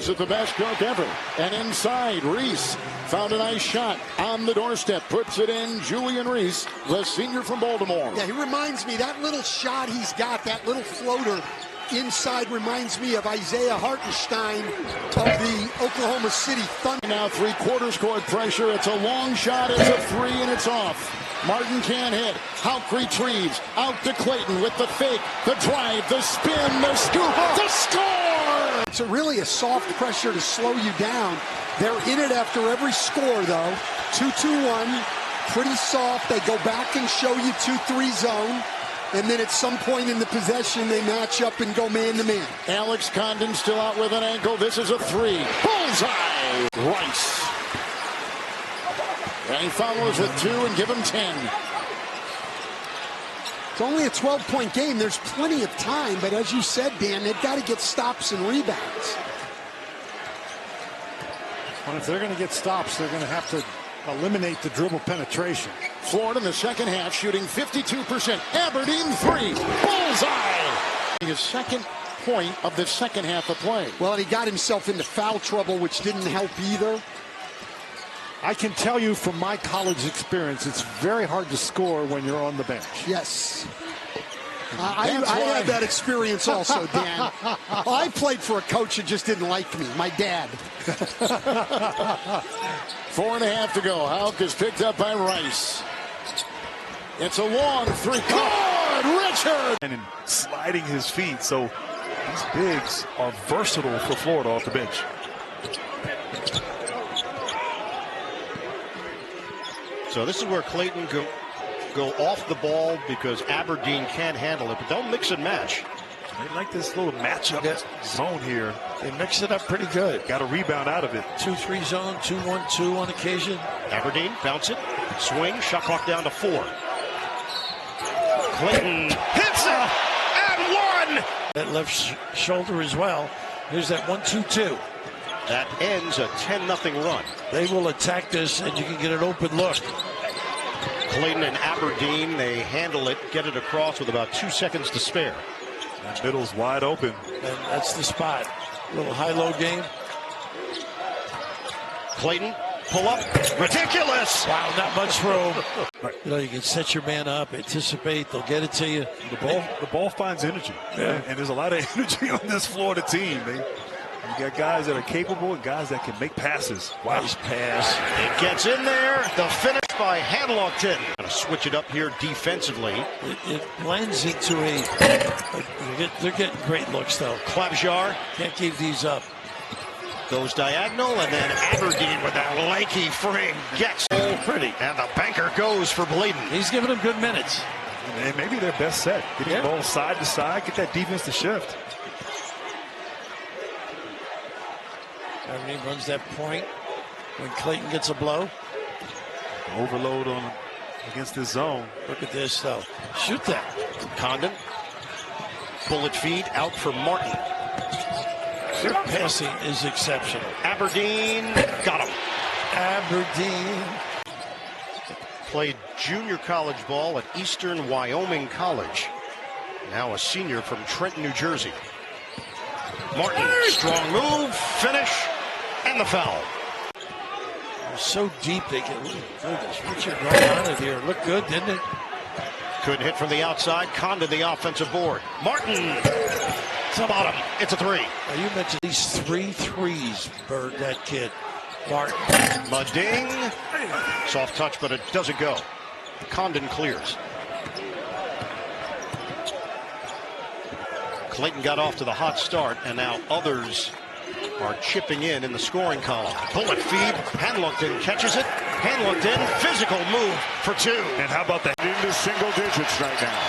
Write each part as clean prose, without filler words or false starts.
Is it the best dunk ever? And inside, Reese found a nice shot on the doorstep. Puts it in. Julian Reese, the senior from Baltimore. Yeah, he reminds me, that little shot he's got, that little floater inside reminds me of Isaiah Hartenstein of the Oklahoma City Thunder. Now three-quarters court pressure. It's a long shot. It's a three, and it's off. Martin can't hit. Houck retrieves. Out to Clayton with the fake, the drive, the spin, the scoop, the score! It's really a soft pressure to slow you down. They're in it after every score, though. 2-2-1, pretty soft. They go back and show you 2-3 zone. And then at some point in the possession, they match up and go man-to-man. Alex Condon still out with an ankle. This is a three. Bullseye! Rice. And he follows with 2 and give him 10. It's only a 12-point game. There's plenty of time. But as you said, Dan, they've got to get stops and rebounds. Well, if they're going to get stops, they're going to have to eliminate the dribble penetration. Florida in the second half shooting 52%. Aberdeen 3. Bullseye! His second point of the second half of play. Well, and he got himself into foul trouble, which didn't help either. I can tell you from my college experience, it's very hard to score when you're on the bench. Yes. I had that experience also, Dan. I played for a coach who just didn't like me, my dad. 4.5 to go. Houck is picked up by Rice. It's a long three. Good, Richard! And sliding his feet, so these bigs are versatile for Florida off the bench. So this is where Clayton go off the ball because Aberdeen can't handle it, but they'll mix and match. They like this little matchup zone here. They mix it up pretty good. Got a rebound out of it. 2-3 zone, 2-1-2 on occasion. Aberdeen bounce it, swing, shot clock down to 4. Clayton hits it and 1. That left shoulder as well. Here's that 1-2-2. That ends a 10-0 run. They will attack this, and you can get an open look. Clayton and Aberdeen, they handle it, get it across with about 2 seconds to spare. That middle's wide open. And that's the spot. Little high-low game. Clayton, pull up, ridiculous! Wow, not much room. You know, you can set your man up, anticipate, they'll get it to you. The ball finds energy. Yeah. And there's a lot of energy on this Florida team. You got guys that are capable and guys that can make passes. Wow. Nice pass. It gets in there. The finish by Hanlongton. Going to switch it up here defensively. It blends into they're getting great looks, though. Klabjar can't keep these up. Goes diagonal, and then Aberdeen with that lanky frame gets pretty. And the banker goes for Bladen. He's giving them good minutes. And maybe their best set. Getting the ball side to side, get that defense to shift. Aberdeen runs that point when Clayton gets a blow. Overload against this zone. Look at this, though. Shoot that. Condon. Bullet feed out for Martin. Their passing is exceptional. Aberdeen got him. Aberdeen. Played junior college ball at Eastern Wyoming College. Now a senior from Trenton, New Jersey. Martin, strong move, finish, and the foul. They're so deep they can. Goodness, Richard right on it here. Looked good, didn't it? Couldn't hit from the outside. Condon the offensive board. Martin to the bottom. It's a 3. Now you mentioned these 3 threes, Bird, that kid. Martin. Mading. Soft touch, but it doesn't go. Condon clears. Clayton got off to the hot start, and now others are chipping in the scoring column. Bullet feed. Hanlongton catches it. Hanlongton, physical move for 2. And how about that? Into single digits right now.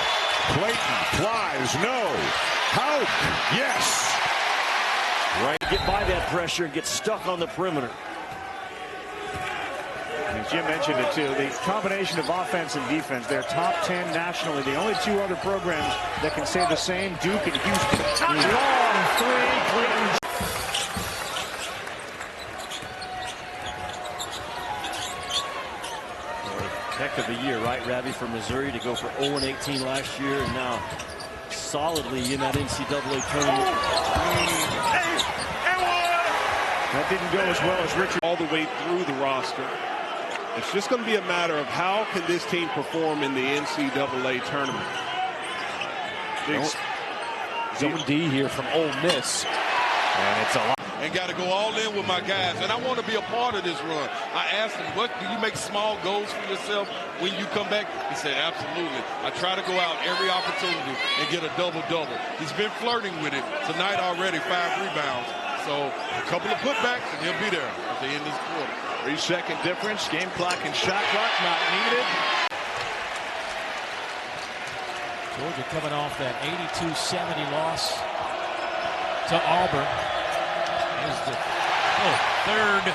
Clayton flies, no. Houck, yes. Right, get by that pressure and get stuck on the perimeter. As Jim mentioned it too, the combination of offense and defense, they're top 10 nationally. The only 2 other programs that can say the same, Duke and Houston. Long 3, Clayton. Heck of a year, right, Ravi, for Missouri to go for 0-18 last year and now solidly in that NCAA tournament. That didn't go as well as Richard. All the way through the roster. It's just going to be a matter of how can this team perform in the NCAA tournament. Zone D here from Ole Miss. And it's a lot. And got to go all in with my guys. And I want to be a part of this run. I asked him, what, do you make small goals for yourself when you come back? He said, absolutely. I try to go out every opportunity and get a double-double. He's been flirting with it tonight already, 5 rebounds. So a couple of putbacks, and he'll be there at the end of this quarter. 3-second difference. Game clock and shot clock not needed. Georgia coming off that 82-70 loss to Auburn. There's the third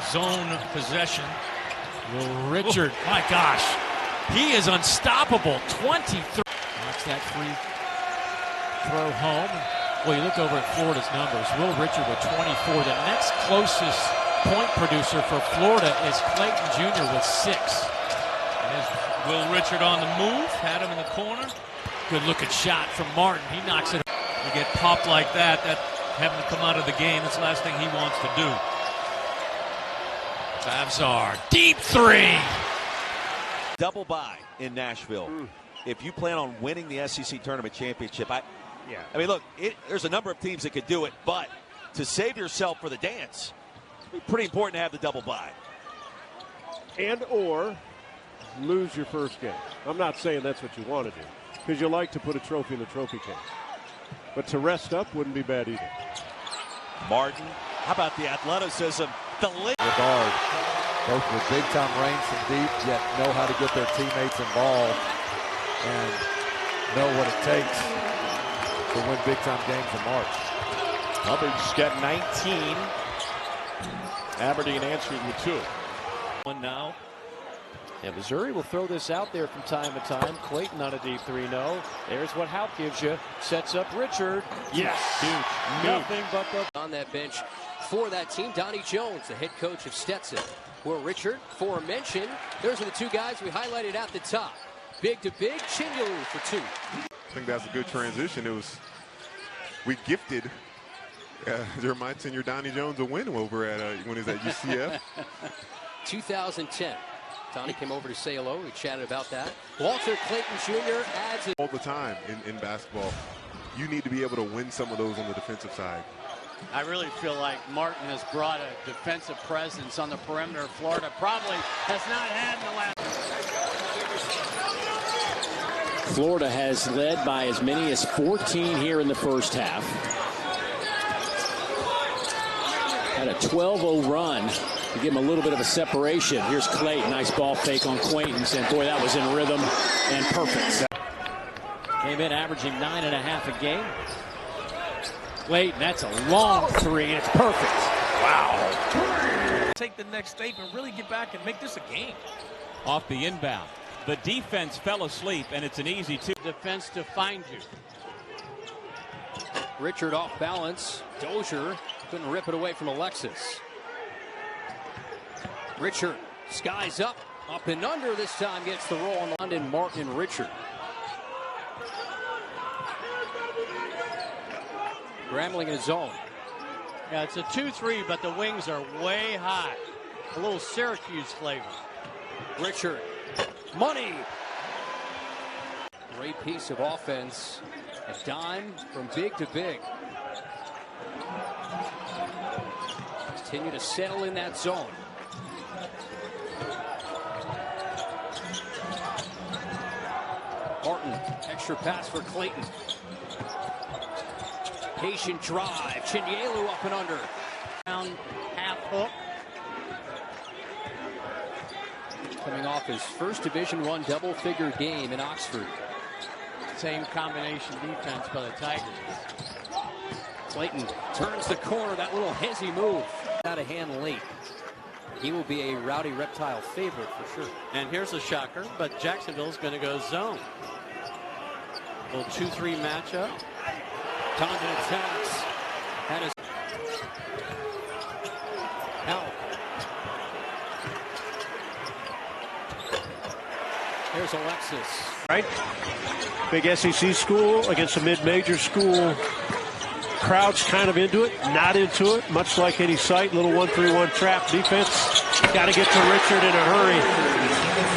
zone possession. Will Richard, my gosh, he is unstoppable. 23. Knocks that free throw home. Well, you look over at Florida's numbers. Will Richard with 24. The next closest point producer for Florida is Clayton Jr. with 6. There's Will Richard on the move. Had him in the corner. Good looking shot from Martin. He knocks it. You get popped like that, having to come out of the game, that's the last thing he wants to do. Favsar, deep 3. Double bye in Nashville. If you plan on winning the SEC Tournament Championship, I mean, look, there's a number of teams that could do it, but to save yourself for the dance, it's pretty important to have the double bye. And or lose your first game. I'm not saying that's what you want to do, because you like to put a trophy in the trophy case. But to rest up wouldn't be bad either. Martin, how about the athleticism? Regard, both with big-time range from deep, yet know how to get their teammates involved and know what it takes to win big-time games in March. Hubbard's got 19. Aberdeen answered with 2. One now. And Missouri will throw this out there from time to time. Clayton on a deep 3-0. There's what Haupt gives you. Sets up Richard. Yes. Huge. Nothing but the... On that bench for that team, Donnie Jones, the head coach of Stetson. Where Richard, forementioned, those are the 2 guys we highlighted at the top. Big to big, Chinyalu for 2. I think that's a good transition. We gifted Jeremiah Tenure Donnie Jones a win over at when he was at UCF. 2010. Donnie came over to say hello. We chatted about that. Walter Clayton Jr. adds it. All the time in basketball, you need to be able to win some of those on the defensive side. I really feel like Martin has brought a defensive presence on the perimeter. Florida probably has not had in the last. Florida has led by as many as 14 here in the first half. Had a 12-0 run to give him a little bit of a separation. Here's Clayton, nice ball fake on Quaintance, and boy, that was in rhythm and perfect. Came in averaging 9.5 a game. Clayton, that's a long 3, and it's perfect. Wow. Take the next step and really get back and make this a game. Off the inbound. The defense fell asleep, and it's an easy 2. Defense to find you. Richard off balance. Dozier couldn't rip it away from Alexis. Richard, skies up and under this time, gets the roll on London. Martin Richard. Grambling in his zone. Yeah, it's a 2-3, but the wings are way high. A little Syracuse flavor. Richard, money. Great piece of offense. A dime from big to big. Continue to settle in that zone. Martin, extra pass for Clayton. Patient drive. Chinyalu up and under. Down half hook. Coming off his first Division I double-figure game in Oxford. Same combination defense by the Tigers. Clayton turns the corner. That little hezzy move. Out of hand late. He will be a Rowdy Reptile favorite for sure. And here's a shocker, but Jacksonville's going to go zone. A little 2-3 matchup. Condon attacks. That is help. Here's Alexis. Right. Big SEC school against a mid-major school Crowd's kind of into it, not into it, much like any sight. Little 1-3-1 trap defense. Got to get to Richard in a hurry.